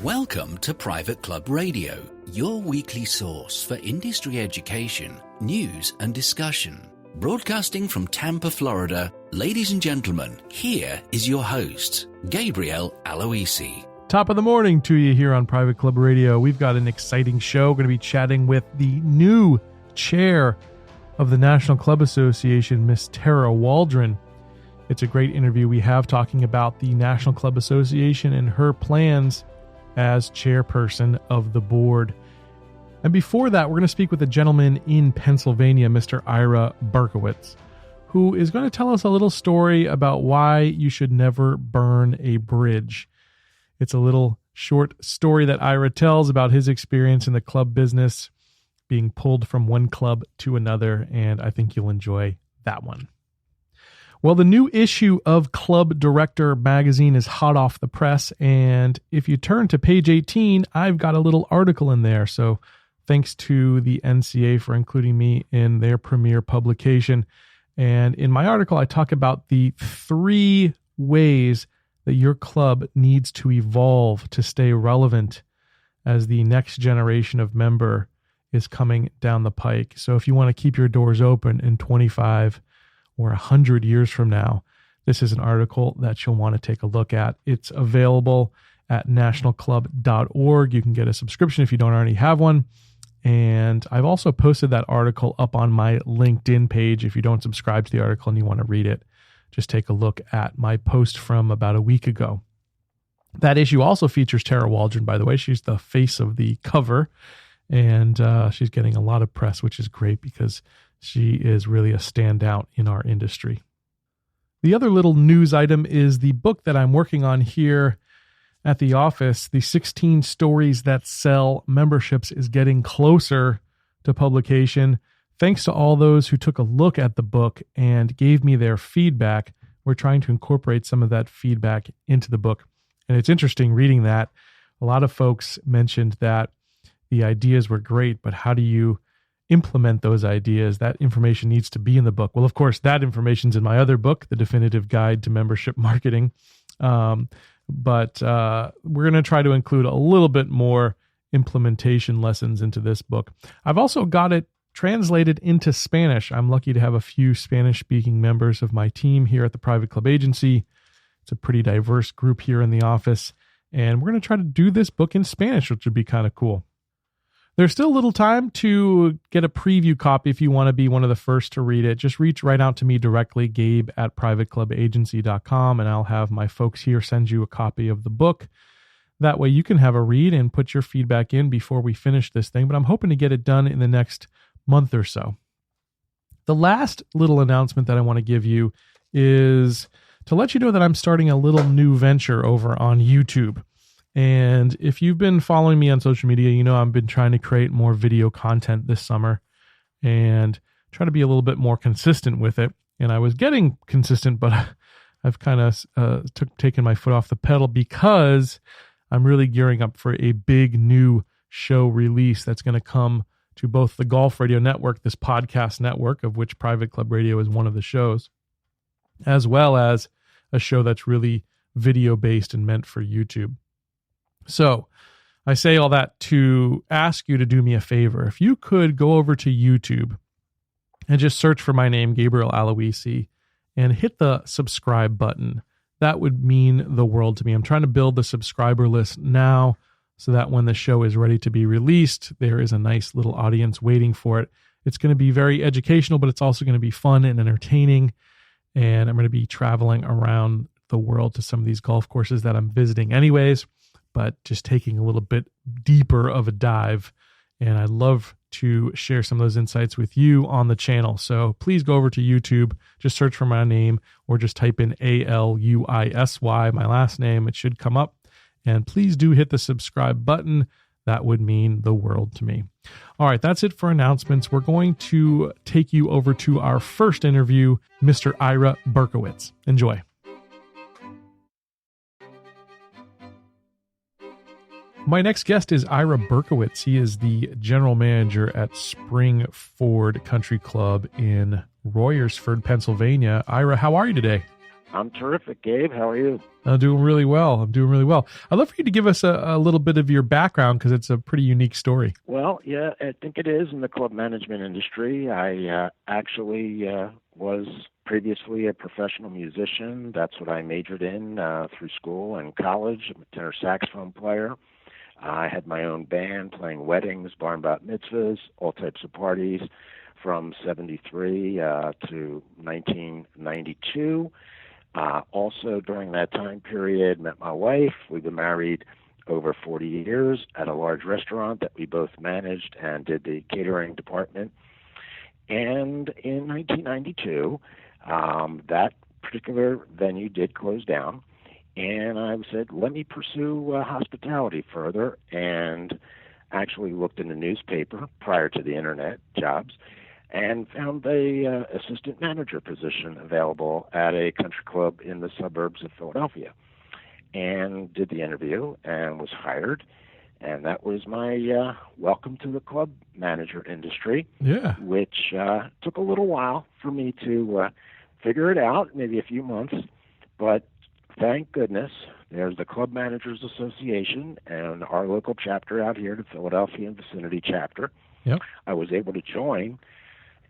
Welcome to Private Club Radio, your weekly source for industry education, news and discussion. Broadcasting from Tampa, Florida, ladies and gentlemen, here is your host, Gabriel Aloisi. Top of the morning to you here on Private Club Radio. We've got an exciting show. Going to be chatting with the new chair of the National Club Association, Miss Terra Waldron. It's a great interview we have talking about the National Club Association and her plans as chairperson of the board. And before that, we're going to speak with a gentleman in Pennsylvania, Mr. Ira Berkowitz, who is going to tell us a little story about why you should never burn a bridge. It's a little short story that Ira tells about his experience in the club business, being pulled from one club to another, and I think you'll enjoy that one. Well, the new issue of Club Director magazine is hot off the press, and if you turn to page 18, I've got a little article in there. So thanks to the NCA for including me in their premier publication. And in my article, I talk about the 3 ways that your club needs to evolve to stay relevant as the next generation of member is coming down the pike. So if you want to keep your doors open in 25 or 100 years from now, this is an article that you'll want to take a look at. It's available at nationalclub.org. You can get a subscription if you don't already have one. And I've also posted that article up on my LinkedIn page. If you don't subscribe to the article and you want to read it, just take a look at my post from about a week ago. That issue also features Terra Waldron, by the way. She's the face of the cover, and she's getting a lot of press, which is great because she is really a standout in our industry. The other little news item is the book that I'm working on here at the office, The 16 Stories That Sell Memberships, is getting closer to publication. Thanks to all those who took a look at the book and gave me their feedback. We're trying to incorporate some of that feedback into the book. And it's interesting reading that. A lot of folks mentioned that the ideas were great, but how do you implement those ideas? That information needs to be in the book. Well, of course, that information's in my other book, The Definitive Guide to Membership Marketing. But we're going to try to include a little bit more implementation lessons into this book. I've also got it translated into Spanish. I'm lucky to have a few Spanish-speaking members of my team here at the Private Club Agency. It's a pretty diverse group here in the office, and we're going to try to do this book in Spanish, which would be kind of cool. There's still a little time to get a preview copy if you want to be one of the first to read it. Just reach right out to me directly, gabe@privateclubagency.com, and I'll have my folks here send you a copy of the book. That way you can have a read and put your feedback in before we finish this thing, but I'm hoping to get it done in the next month or so. The last little announcement that I want to give you is to let you know that I'm starting a little new venture over on YouTube. And if you've been following me on social media, you know I've been trying to create more video content this summer and try to be a little bit more consistent with it. And I was getting consistent, but I've kind of taken my foot off the pedal because I'm really gearing up for a big new show release that's going to come to both the Golf Radio Network, this podcast network, of which Private Club Radio is one of the shows, as well as a show that's really video-based and meant for YouTube. So I say all that to ask you to do me a favor. If you could go over to YouTube and just search for my name, Gabriel Aloisi, and hit the subscribe button, that would mean the world to me. I'm trying to build the subscriber list now so that when the show is ready to be released, there is a nice little audience waiting for it. It's going to be very educational, but it's also going to be fun and entertaining. And I'm going to be traveling around the world to some of these golf courses that I'm visiting anyways, but just taking a little bit deeper of a dive. And I'd love to share some of those insights with you on the channel. So please go over to YouTube, just search for my name, or just type in Aluisy, my last name. It should come up. And please do hit the subscribe button. That would mean the world to me. All right, that's it for announcements. We're going to take you over to our first interview, Mr. Ira Berkowitz. Enjoy. My next guest is Ira Berkowitz. He is the general manager at Spring Ford Country Club in Royersford, Pennsylvania. Ira, how are you today? I'm terrific, Gabe. How are you? I'm doing really well. I'd love for you to give us a little bit of your background because it's a pretty unique story. Well, yeah, I think it is in the club management industry. I actually was previously a professional musician. That's what I majored in through school and college. I'm a tenor saxophone player. I had my own band playing weddings, bar and bat mitzvahs, all types of parties from 73 to 1992. Also, during that time period, met my wife. We've been married over 40 years at a large restaurant that we both managed and did the catering department. And in 1992, that particular venue did close down. And I said, let me pursue hospitality further, and actually looked in the newspaper prior to the internet jobs and found a assistant manager position available at a country club in the suburbs of Philadelphia, and did the interview and was hired. And that was my welcome to the club manager industry, which took a little while for me to figure it out, maybe a few months. But thank goodness there's the Club Managers Association and our local chapter out here, the Philadelphia and Vicinity chapter. Yep. I was able to join.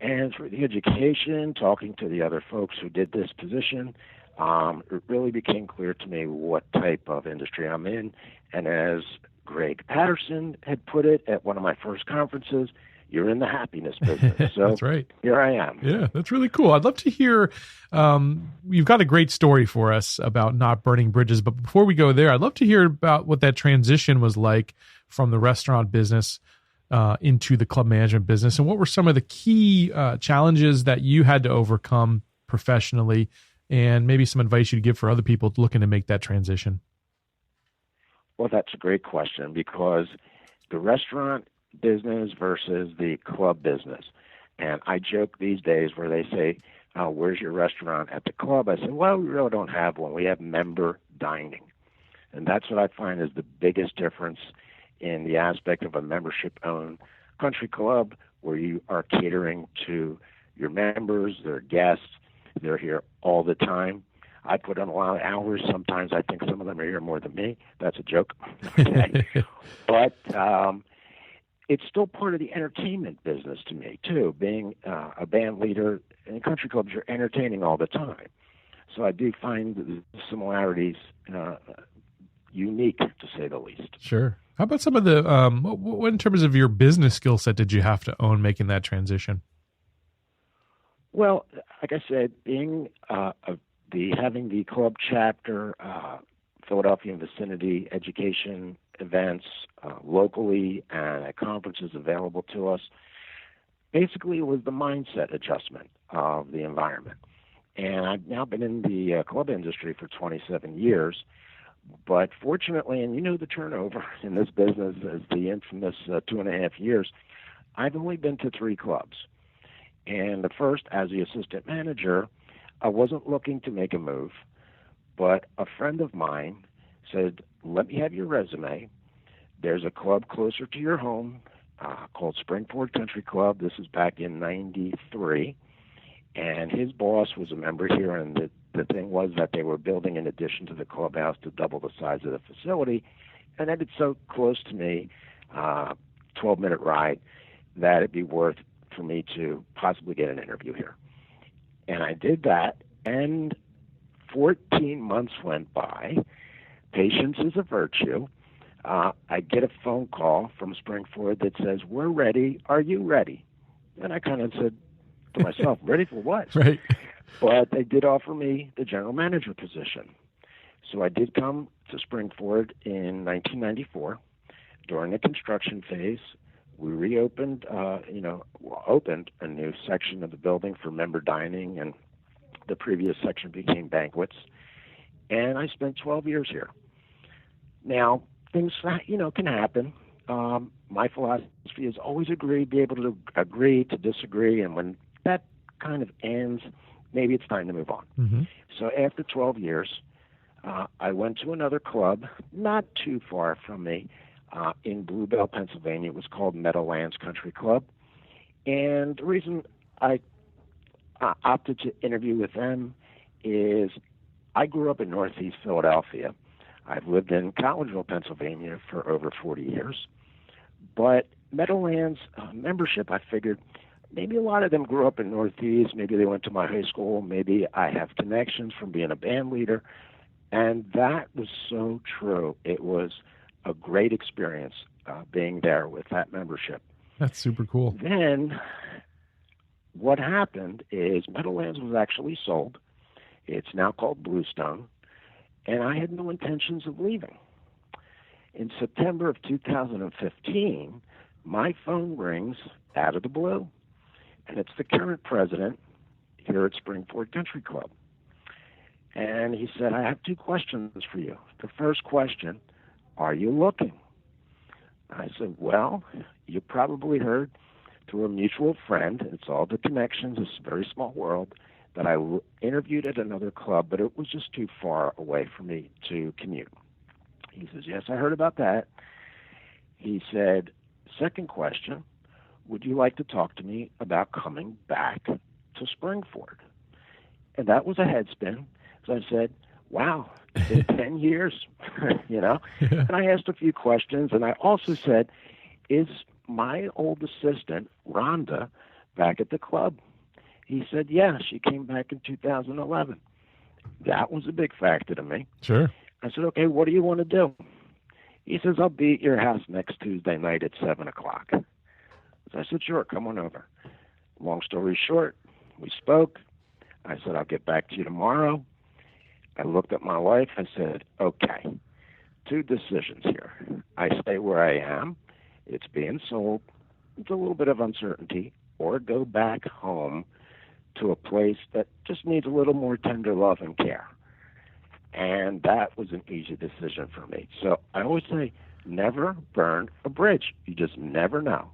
And through the education, talking to the other folks who did this position, it really became clear to me what type of industry I'm in. And as Greg Patterson had put it at one of my first conferences, you're in the happiness business. So that's right. Here I am. Yeah, that's really cool. I'd love to hear, you've got a great story for us about not burning bridges. But before we go there, I'd love to hear about what that transition was like from the restaurant business into the club management business, and what were some of the key challenges that you had to overcome professionally, and maybe some advice you'd give for other people looking to make that transition. Well, that's a great question, because the restaurant business versus the club business. And I joke these days where they say, where's your restaurant at the club? I said, well, we really don't have one. We have member dining. And that's what I find is the biggest difference in the aspect of a membership-owned country club, where you are catering to your members, their guests. They're here all the time. I put in a lot of hours. Sometimes I think some of them are here more than me. That's a joke. Okay. But it's still part of the entertainment business to me, too. Being a band leader in country clubs, you're entertaining all the time. So I do find the similarities unique, to say the least. Sure. How about some of the, what in terms of your business skill set did you have to own making that transition? Well, like I said, being having the club chapter, Philadelphia and Vicinity education events locally and at conferences available to us, basically it was the mindset adjustment of the environment. And I've now been in the club industry for 27 years. But fortunately, and you know the turnover in this business is the infamous 2.5 years, I've only been to 3 clubs. And the first, as the assistant manager, I wasn't looking to make a move, but a friend of mine said, let me have your resume. There's a club closer to your home called Springford Country Club. This is back in 93. And his boss was a member here, and the thing was that they were building an addition to the clubhouse to double the size of the facility. And that it's so close to me, 12-minute ride, that it'd be worth for me to possibly get an interview here. And I did that, and 14 months went by. Patience is a virtue. I get a phone call from Springford that says, we're ready. Are you ready? And I kind of said to myself, ready for what? Right. But they did offer me the general manager position. So I did come to Springford in 1994 during the construction phase. We reopened, opened a new section of the building for member dining, and the previous section became banquets. And I spent 12 years here. Now, things, can happen. My philosophy is always be able to agree to disagree, and when that kind of ends, maybe it's time to move on. Mm-hmm. So after 12 years, I went to another club, not too far from me, in Bluebell, Pennsylvania. It was called Meadowlands Country Club. And the reason I opted to interview with them is I grew up in Northeast Philadelphia. I've lived in Collegeville, Pennsylvania for over 40 years. But Meadowlands membership, I figured maybe a lot of them grew up in Northeast. Maybe they went to my high school. Maybe I have connections from being a band leader. And that was so true. It was a great experience being there with that membership. That's super cool. Then what happened is Meadowlands was actually sold. It's now called Bluestone. And I had no intentions of leaving. In September of 2015, my phone rings out of the blue, and it's the current president here at Springford Country Club. And he said, I have two questions for you. The first question, are you looking? I said, well, you probably heard through a mutual friend, it's all the connections, it's a very small world, that I interviewed at another club, but it was just too far away for me to commute. He says, yes, I heard about that. He said, second question, would you like to talk to me about coming back to Springford? And that was a head spin. So I said, wow, it's been 10 years, you know? Yeah. And I asked a few questions, and I also said, is my old assistant, Rhonda, back at the club? He said, yeah, she came back in 2011. That was a big factor to me. Sure. I said, okay, what do you want to do? He says, I'll be at your house next Tuesday night at 7 o'clock. So I said, sure, come on over. Long story short, we spoke. I said, I'll get back to you tomorrow. I looked at my wife. I said, okay, two decisions here. I stay where I am. It's being sold. It's a little bit of uncertainty. Or go back home to a place that just needs a little more tender love and care. And that was an easy decision for me. So I always say, never burn a bridge. You just never know.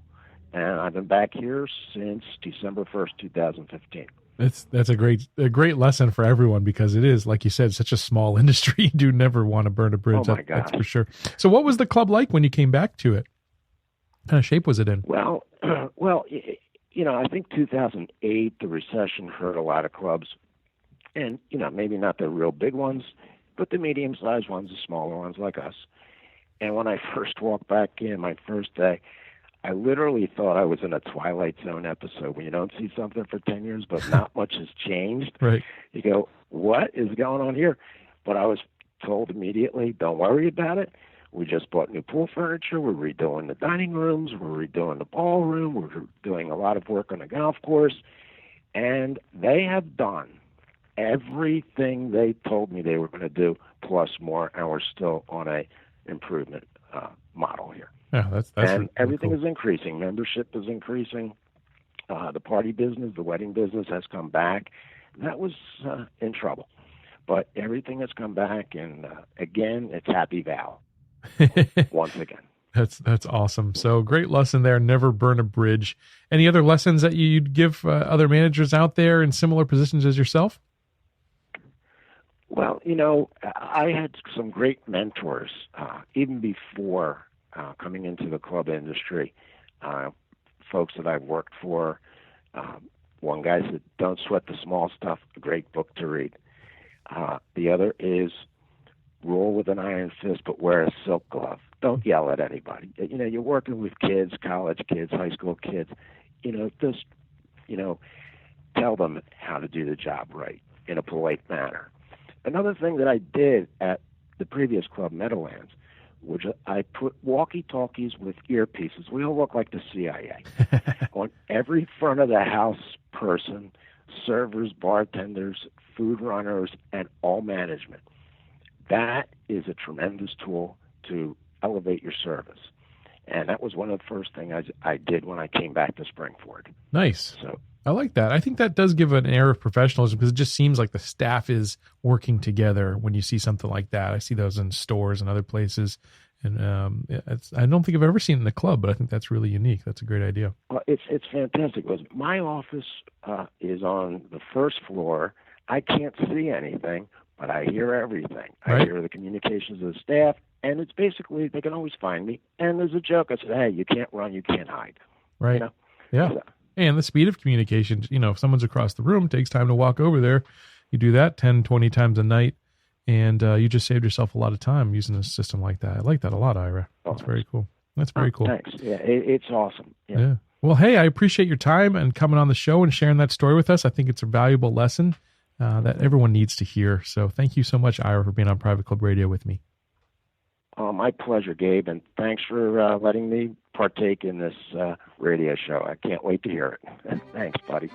And I've been back here since December 1st, 2015. That's a great lesson for everyone, because it is, like you said, such a small industry. You do never want to burn a bridge. Oh my gosh. That's for sure. So what was the club like when you came back to it? What kind of shape was it in? Well, you know, I think 2008, the recession hurt a lot of clubs. And, you know, maybe not the real big ones, but the medium-sized ones, the smaller ones like us. And when I first walked back in, my first day, I literally thought I was in a Twilight Zone episode when you don't see something for 10 years, but not much has changed. Right. You go, what is going on here? But I was told immediately, don't worry about it. We just bought new pool furniture. We're redoing the dining rooms. We're redoing the ballroom. We're doing a lot of work on the golf course. And they have done everything they told me they were going to do, plus more, and we're still on a improvement model here. Yeah, that's and really everything cool. is increasing. Membership is increasing. The party business, the wedding business has come back. That was in trouble. But everything has come back, and again, it's Happy Val. Once again. That's awesome. So great lesson there. Never burn a bridge. Any other lessons that you'd give other managers out there in similar positions as yourself? Well, you know, I had some great mentors even before coming into the club industry. Folks that I've worked for. One guy said, "Don't sweat the small stuff." A great book to read. The other is rule with an iron fist, but wear a silk glove. Don't yell at anybody. You know, you're working with kids, college kids, high school kids. You know, just, you know, tell them how to do the job right in a polite manner. Another thing that I did at the previous club, Meadowlands, which I put walkie-talkies with earpieces. We all look like the CIA. On every front of the house person, servers, bartenders, food runners, and all management. That is a tremendous tool to elevate your service. And that was one of the first things I did when I came back to Springford. Nice. So I like that. I think that does give an air of professionalism, because it just seems like the staff is working together when you see something like that. I see those in stores and other places. And I don't think I've ever seen it in the club, but I think that's really unique. That's a great idea. Well, it's fantastic. My office is on the first floor. I can't see anything, but I hear everything. Right. I hear the communications of the staff, and it's basically, they can always find me. And there's a joke. I said, hey, you can't run, you can't hide. Right. You know? Yeah. So, and the speed of communication, you know, if someone's across the room, it takes time to walk over there. You do that 10, 20 times a night. And you just saved yourself a lot of time using a system like that. I like that a lot, Ira. That's very cool. That's very cool. Thanks. Yeah, it's awesome. Yeah. Well, hey, I appreciate your time and coming on the show and sharing that story with us. I think it's a valuable lesson that everyone needs to hear. So thank you so much, Ira, for being on Private Club Radio with me. My pleasure, Gabe, and thanks for letting me partake in this radio show. I can't wait to hear it. Thanks, buddy.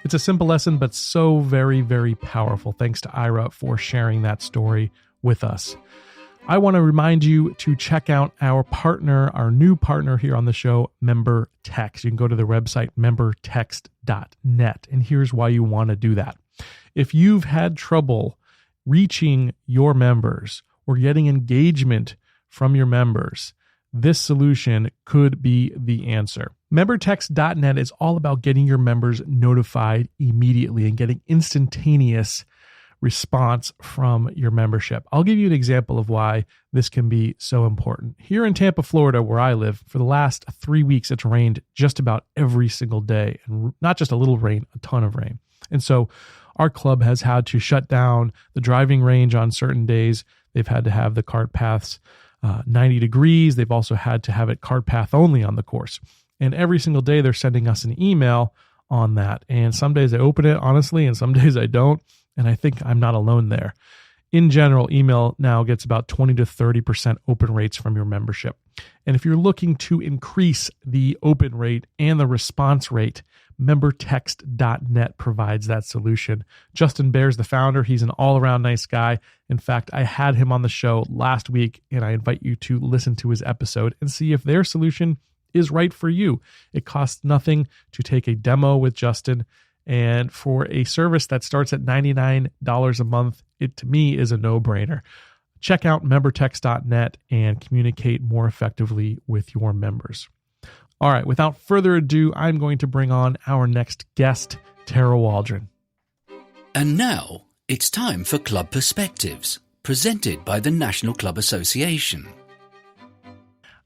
It's a simple lesson, but so very, very powerful. Thanks to Ira for sharing that story with us. I want to remind you to check out our partner, our new partner here on the show, MemberText. You can go to the website, membertext.net. And here's why you want to do that. If you've had trouble reaching your members or getting engagement from your members, this solution could be the answer. MemberText.net is all about getting your members notified immediately and getting instantaneous response from your membership. I'll give you an example of why this can be so important. Here in Tampa, Florida, where I live, for the last 3 weeks, it's rained just about every single day. And not just a little rain, a ton of rain. And so our club has had to shut down the driving range on certain days. They've had to have the cart paths 90 degrees. They've also had to have it cart path only on the course. And every single day they're sending us an email on that. And some days I open it, honestly, and some days I don't. And I think I'm not alone there. In general, email now gets about 20 to 30% open rates from your membership. And if you're looking to increase the open rate and the response rate, membertext.net provides that solution. Justin Bear's the founder. He's an all-around nice guy. In fact, I had him on the show last week, and I invite you to listen to his episode and see if their solution is right for you. It costs nothing to take a demo with Justin. And for a service that starts at $99 a month, it to me is a no-brainer. Check out membertext.net and communicate more effectively with your members. All right, without further ado, I'm going to bring on our next guest, Terra Waldron. And now it's time for Club Perspectives, presented by the National Club Association.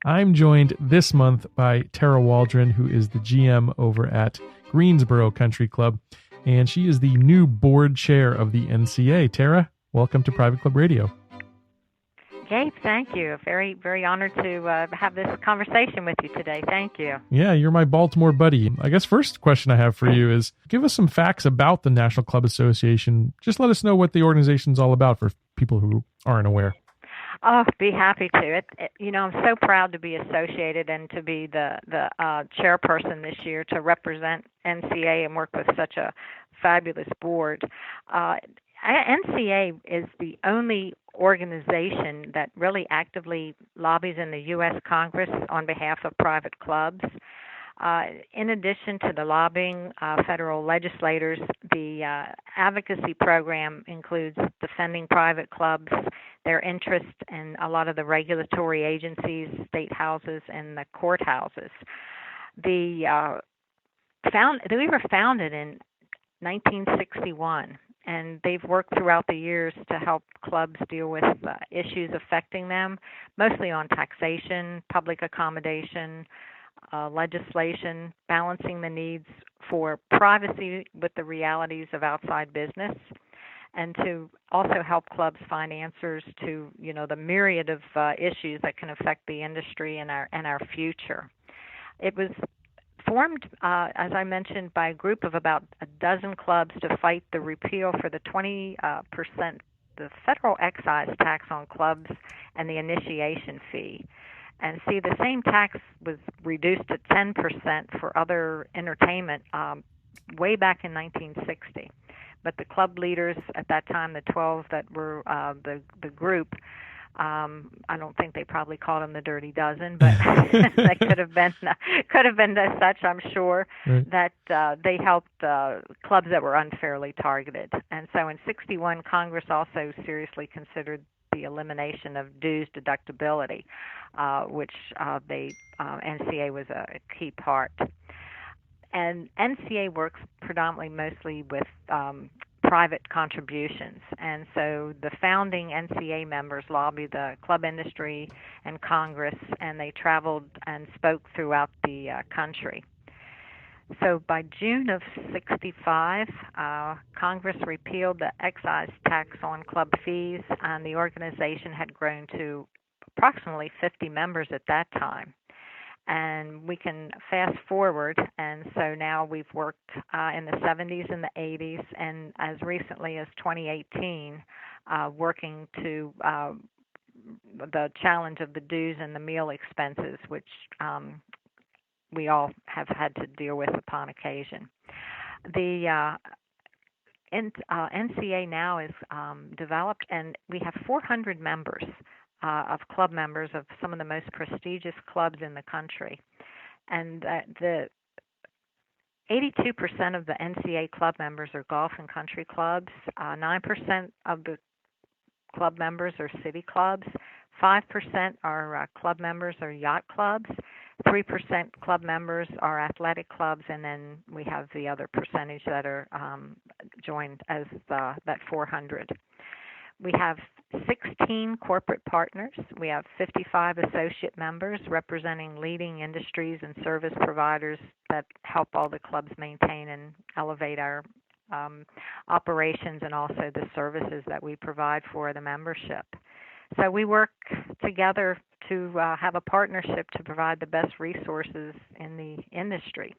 I'm joined this month by Terra Waldron, who is the GM over at Greensboro Country Club, and she is the new board chair of the NCA. Terra, welcome to Private Club Radio. Gabe, thank you. Very, very honored to have this conversation with you today. Thank you. Yeah, you're my Baltimore buddy. I guess first question I have for you is give us some facts about the National Club Association. Just let us know what the organization's all about for people who aren't aware. Oh, be happy to. I'm so proud to be associated and to be the chairperson this year to represent NCA and work with such a fabulous board. NCA is the only organization that really actively lobbies in the U.S. Congress on behalf of private clubs. In addition to the lobbying, federal legislators, the advocacy program includes defending private clubs, their interest in a lot of the regulatory agencies, state houses, and the courthouses. We were founded in 1961, and they've worked throughout the years to help clubs deal with issues affecting them, mostly on taxation, public accommodation, legislation, balancing the needs for privacy with the realities of outside business, and to also help clubs find answers to, the myriad of issues that can affect the industry and our future. It was formed, as I mentioned, by a group of about a dozen clubs to fight the repeal for the 20%, the federal excise tax on clubs and the initiation fee. And see, the same tax was reduced to 10% for other entertainment way back in 1960. But the club leaders at that time, the 12 that were the group, I don't think they probably called them the Dirty Dozen, but they could have been as such, I'm sure, right. That they helped clubs that were unfairly targeted. And so in 61, Congress also seriously considered the elimination of dues deductibility, which NCA was a key part. And NCA works predominantly mostly with private contributions. And so the founding NCA members lobby the club industry and Congress, and they traveled and spoke throughout the country. So by June of '65, Congress repealed the excise tax on club fees, and the organization had grown to approximately 50 members at that time. And we can fast forward, and so now we've worked in the 70s and the 80s, and as recently as 2018, working to the challenge of the dues and the meal expenses, which we all have had to deal with upon occasion. The NCA now is developed, and we have 400 members of club members of some of the most prestigious clubs in the country. And the 82% of the NCA club members are golf and country clubs. 9% of the club members are city clubs. 5% are club members are yacht clubs. 3% club members are athletic clubs, and then we have the other percentage that are joined as that 400. We have 16 corporate partners. We have 55 associate members representing leading industries and service providers that help all the clubs maintain and elevate our operations and also the services that we provide for the membership. So we work together to have a partnership to provide the best resources in the industry.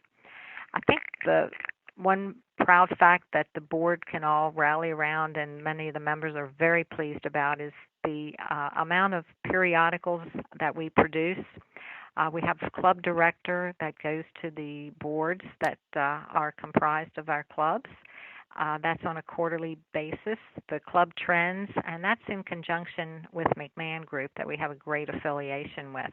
I think the one proud fact that the board can all rally around and many of the members are very pleased about is the amount of periodicals that we produce. We have a club director that goes to the boards that are comprised of our clubs. That's on a quarterly basis. The Club Trends, and that's in conjunction with McMahon Group that we have a great affiliation with.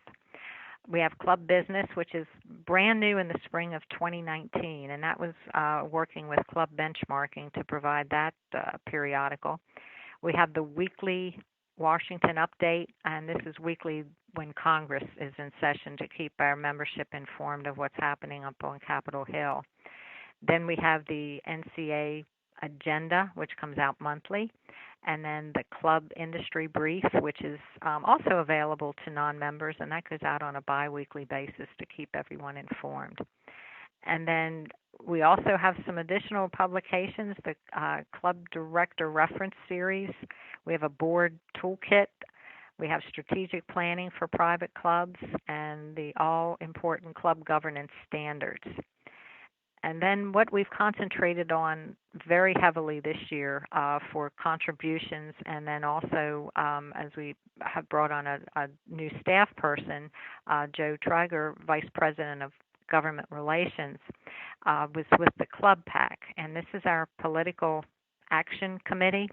We have Club Business, which is brand new in the spring of 2019, and that was working with Club Benchmarking to provide that periodical. We have the weekly Washington Update, and this is weekly when Congress is in session to keep our membership informed of what's happening up on Capitol Hill. Then we have the NCA Agenda, which comes out monthly, and then the Club Industry Brief, which is also available to non-members, and that goes out on a bi-weekly basis to keep everyone informed. And then we also have some additional publications, the Club Director Reference Series. We have a board toolkit. We have strategic planning for private clubs and the all-important club governance standards. And then what we've concentrated on very heavily this year for contributions, and then also as we have brought on a new staff person, Joe Traeger, Vice President of Government Relations, was with the Club PAC. And this is our political action committee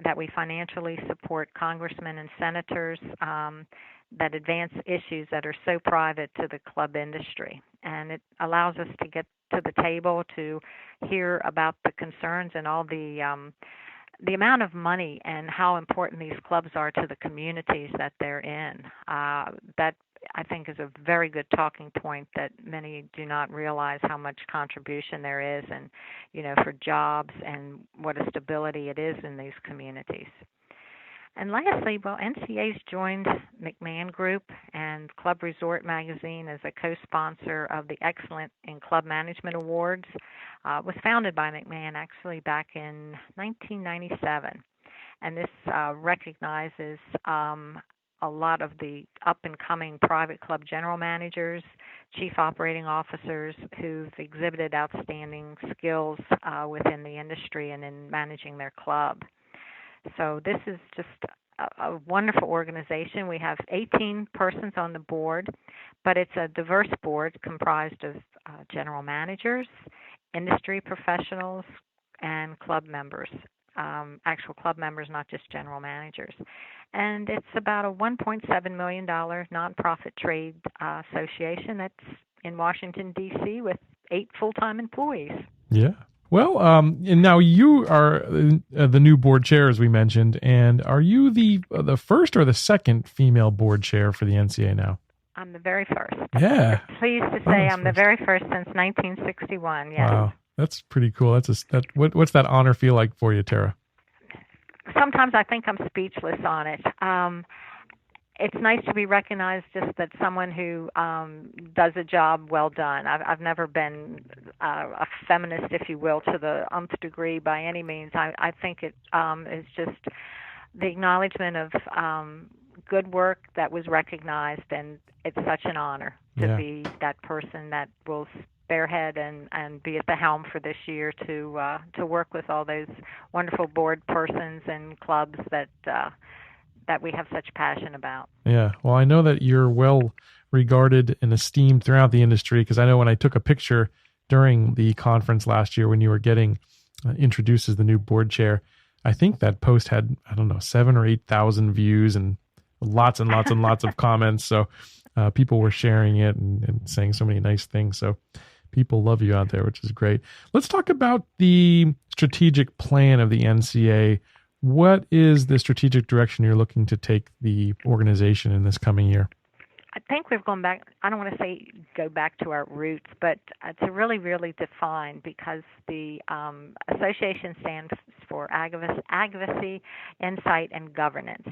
that we financially support congressmen and senators that advance issues that are so private to the club industry. And it allows us to get to the table to hear about the concerns and all the amount of money and how important these clubs are to the communities that they're in. That I think is a very good talking point that many do not realize how much contribution there is, and for jobs and what a stability it is in these communities. And lastly, NCA's joined McMahon Group, and Club Resort Magazine as a co-sponsor of the Excellent in Club Management Awards. Was founded by McMahon actually back in 1997. And this recognizes a lot of the up-and-coming private club general managers, chief operating officers who've exhibited outstanding skills within the industry and in managing their club. So this is just a wonderful organization. We have 18 persons on the board, but it's a diverse board comprised of general managers, industry professionals, and club members, actual club members, not just general managers. And it's about a $1.7 million nonprofit trade association that's in Washington, D.C. with 8 full-time employees. Yeah. Well, and now you are the new board chair, as we mentioned, and are you the first or the second female board chair for the NCA now? I'm the very first. Yeah. I'm pleased to say I'm the very first since 1961. Yes. Wow, that's pretty cool. What's that honor feel like for you, Terra? Sometimes I think I'm speechless on it. it's nice to be recognized, just that someone who does a job well done. I've never been a feminist, if you will, to the nth degree by any means. I think it is just the acknowledgement of good work that was recognized, and it's such an honor to be that person that will spearhead and be at the helm for this year to work with all those wonderful board persons and clubs that we have such passion about. Yeah. Well, I know that you're well regarded and esteemed throughout the industry, because I know when I took a picture during the conference last year when you were getting introduced as the new board chair, I think that post had, 7,000 or 8,000 views and lots and lots and lots of comments. So people were sharing it and saying so many nice things. So people love you out there, which is great. Let's talk about the strategic plan of the NCA. What is the strategic direction you're looking to take the organization in this coming year? I think we've gone back, I don't want to say go back to our roots, but to really, really define, because the association stands for advocacy, insight, and governance.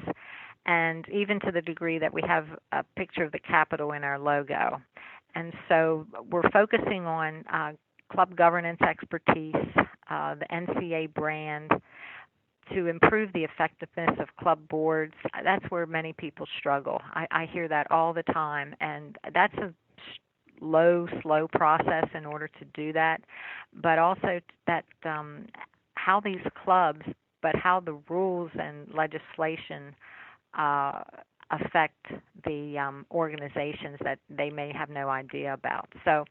And even to the degree that we have a picture of the Capitol in our logo. And so we're focusing on club governance expertise, the NCA brand, to improve the effectiveness of club boards. That's where many people struggle. I hear that all the time, and that's a slow process in order to do that. But also that how these clubs, but how the rules and legislation affect the organizations that they may have no idea about. So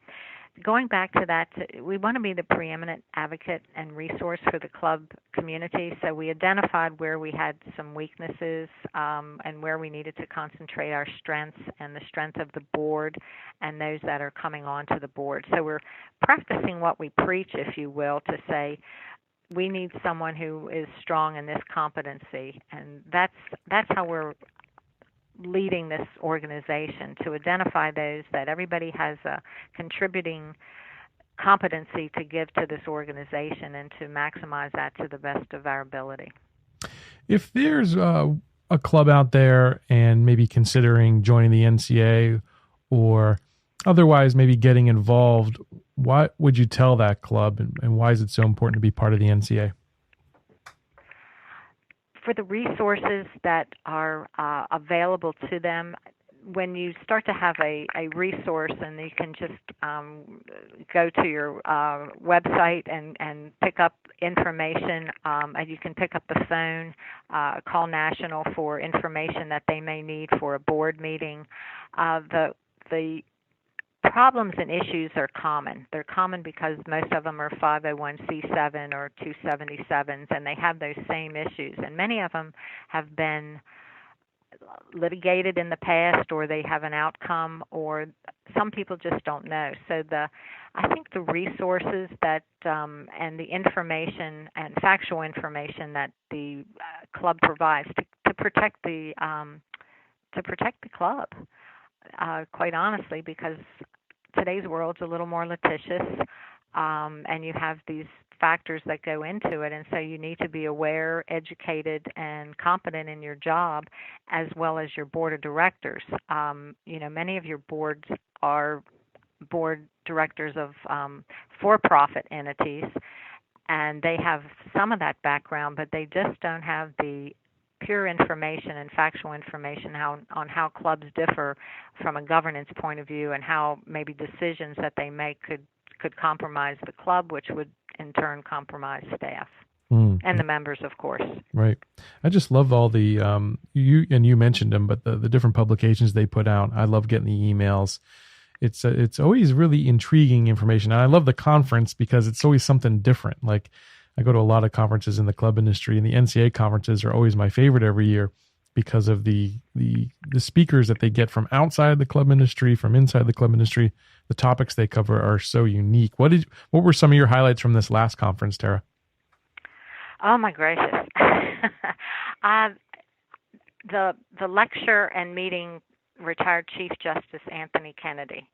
going back to that, we want to be the preeminent advocate and resource for the club community. So we identified where we had some weaknesses and where we needed to concentrate our strengths and the strength of the board and those that are coming onto the board. So we're practicing what we preach, if you will, to say we need someone who is strong in this competency. And that's how we're leading this organization, to identify those that everybody has a contributing competency to give to this organization and to maximize that to the best of our ability. If there's a club out there and maybe considering joining the NCA or otherwise maybe getting involved, what would you tell that club, and why is it so important to be part of the NCA? For the resources that are available to them, when you start to have a resource and you can just go to your website and pick up information, and you can pick up the phone, call National for information that they may need for a board meeting. The problems and issues are common. They're common because most of them are 501c7 or 277s, and they have those same issues. And many of them have been litigated in the past, or they have an outcome, or some people just don't know. So I think the resources that and the information and factual information that the club provides to protect the club. Quite honestly, because today's world's a little more litigious, and you have these factors that go into it, and so you need to be aware, educated, and competent in your job, as well as your board of directors. Many of your boards are board directors of for-profit entities, and they have some of that background, but they just don't have the pure information and factual information on how clubs differ from a governance point of view, and how maybe decisions that they make could compromise the club, which would in turn compromise staff and the members, of course. Right. I just love all the you mentioned them, but the different publications they put out. I love getting the emails. It's always really intriguing information, and I love the conference because it's always something different. Like, I go to a lot of conferences in the club industry, and the NCA conferences are always my favorite every year because of the speakers that they get from outside the club industry, from inside the club industry. The topics they cover are so unique. What were some of your highlights from this last conference, Terra? Oh my gracious. The lecture and meeting retired Chief Justice Anthony Kennedy.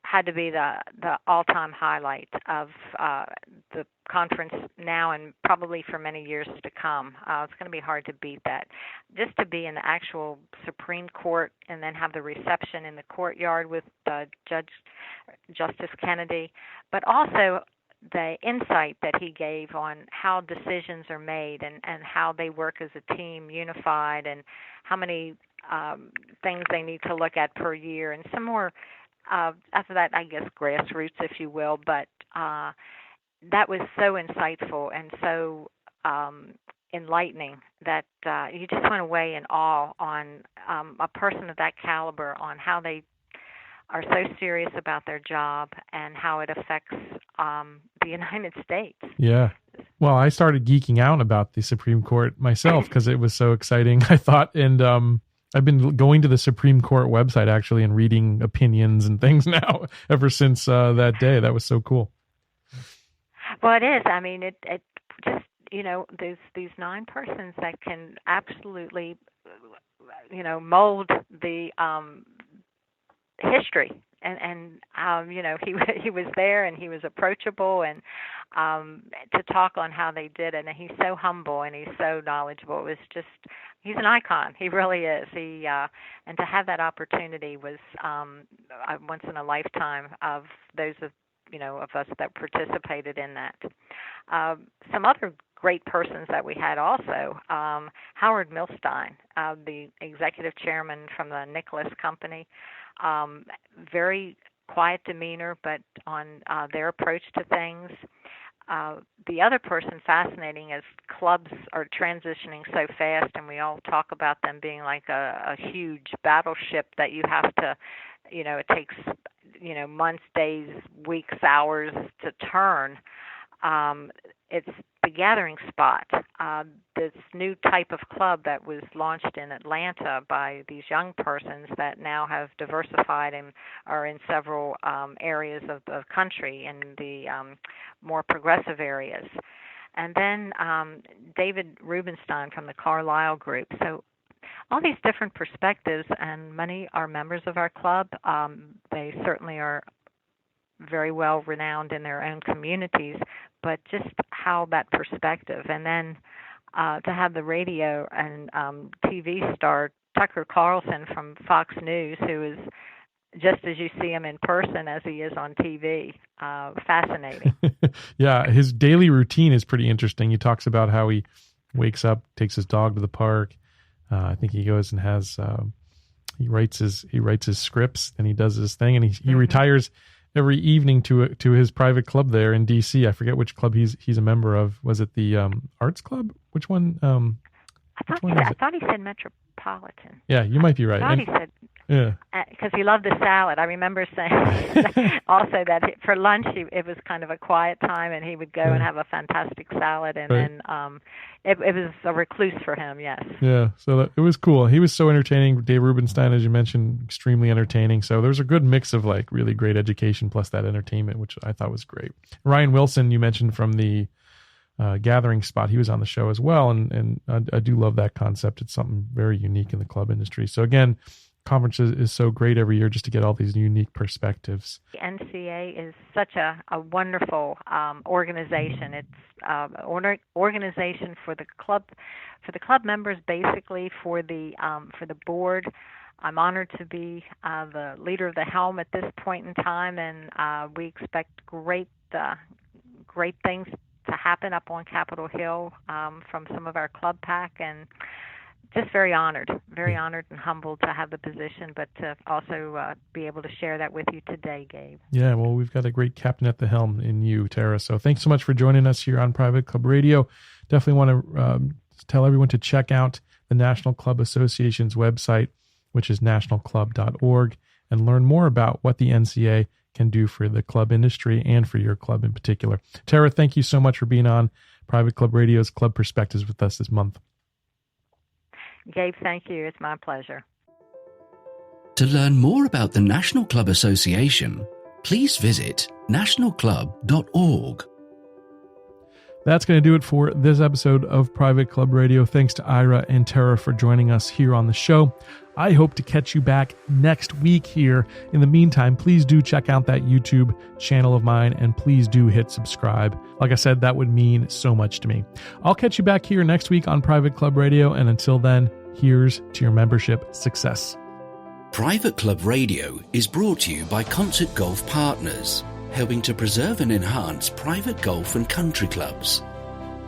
had to be the all-time highlight of the conference now and probably for many years to come. It's going to be hard to beat that. Just to be in the actual Supreme Court and then have the reception in the courtyard with Justice Kennedy, but also the insight that he gave on how decisions are made and how they work as a team, unified, and how many things they need to look at per year, and some more, after that, I guess, grassroots, if you will, but that was so insightful and so enlightening that you just went away in awe on a person of that caliber, on how they are so serious about their job and how it affects the United States. Yeah. Well, I started geeking out about the Supreme Court myself because it was so exciting, I thought. And I've been going to the Supreme Court website actually and reading opinions and things now ever since that day. That was so cool. Well, it is. I mean, it just, there's these 9 persons that can absolutely, mold the history, and he was there and he was approachable, and to talk on how they did it, and he's so humble and he's so knowledgeable. It was just, he's an icon. He really is. And to have that opportunity was once in a lifetime of those of us that participated in that. Some other great persons that we had also, Howard Milstein, the executive chairman from the Nicholas Company. Very quiet demeanor, but on their approach to things. The other person fascinating is clubs are transitioning so fast, and we all talk about them being like a huge battleship that you have to, it takes, months, days, weeks, hours to turn. It's the Gathering Spot, this new type of club that was launched in Atlanta by these young persons that now have diversified and are in several areas of the country, in the more progressive areas. And then David Rubenstein from the Carlisle Group. So all these different perspectives, and many are members of our club. They certainly are very well renowned in their own communities, but just how that perspective. And then to have the radio and TV star Tucker Carlson from Fox News, who is just as you see him in person as he is on TV. Fascinating. Yeah, his daily routine is pretty interesting. He talks about how he wakes up, takes his dog to the park. I think he goes and has he writes his scripts, and he does his thing, and he retires every evening to his private club there in DC. I forget which club he's a member of. Was it the Arts Club? Which one? I thought he said Metropolitan. Yeah, you might be right. I thought he said, yeah, because he loved the salad. I remember saying also that for lunch it was kind of a quiet time, and he would go and have a fantastic salad, and then it was a recluse for him. Yes. Yeah, so it was cool. He was so entertaining. Dave Rubenstein, as you mentioned, extremely entertaining. So there was a good mix of like really great education plus that entertainment, which I thought was great. Ryan Wilson, you mentioned from the Gathering Spot, he was on the show as well, and I do love that concept. It's something very unique in the club industry. So again, conference is so great every year just to get all these unique perspectives. The NCA is such a wonderful organization. It's an organization for the club members, basically for the board. I'm honored to be the leader of the helm at this point in time, and we expect great things to happen up on Capitol Hill from some of our club pack, and just very honored and humbled to have the position, but to also be able to share that with you today, Gabe. Yeah, well, we've got a great captain at the helm in you, Terra. So thanks so much for joining us here on Private Club Radio. Definitely want to tell everyone to check out the National Club Association's website, which is nationalclub.org, and learn more about what the NCA can do for the club industry and for your club in particular. Terra, thank you so much for being on Private Club Radio's Club Perspectives with us this month. Gabe, thank you. It's my pleasure. To learn more about the National Club Association, please visit nationalclub.org. That's going to do it for this episode of Private Club Radio. Thanks to Ira and Terra for joining us here on the show. I hope to catch you back next week here. In the meantime, please do check out that YouTube channel of mine and please do hit subscribe. Like I said, that would mean so much to me. I'll catch you back here next week on Private Club Radio. And until then, here's to your membership success. Private Club Radio is brought to you by Concert Golf Partners, helping to preserve and enhance private golf and country clubs.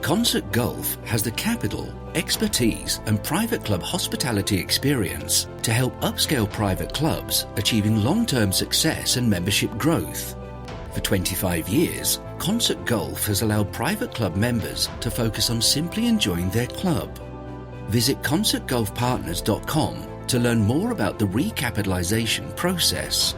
Concert Golf has the capital, expertise, and private club hospitality experience to help upscale private clubs achieving long-term success and membership growth. For 25 years, Concert Golf has allowed private club members to focus on simply enjoying their club. Visit concertgolfpartners.com to learn more about the recapitalization process.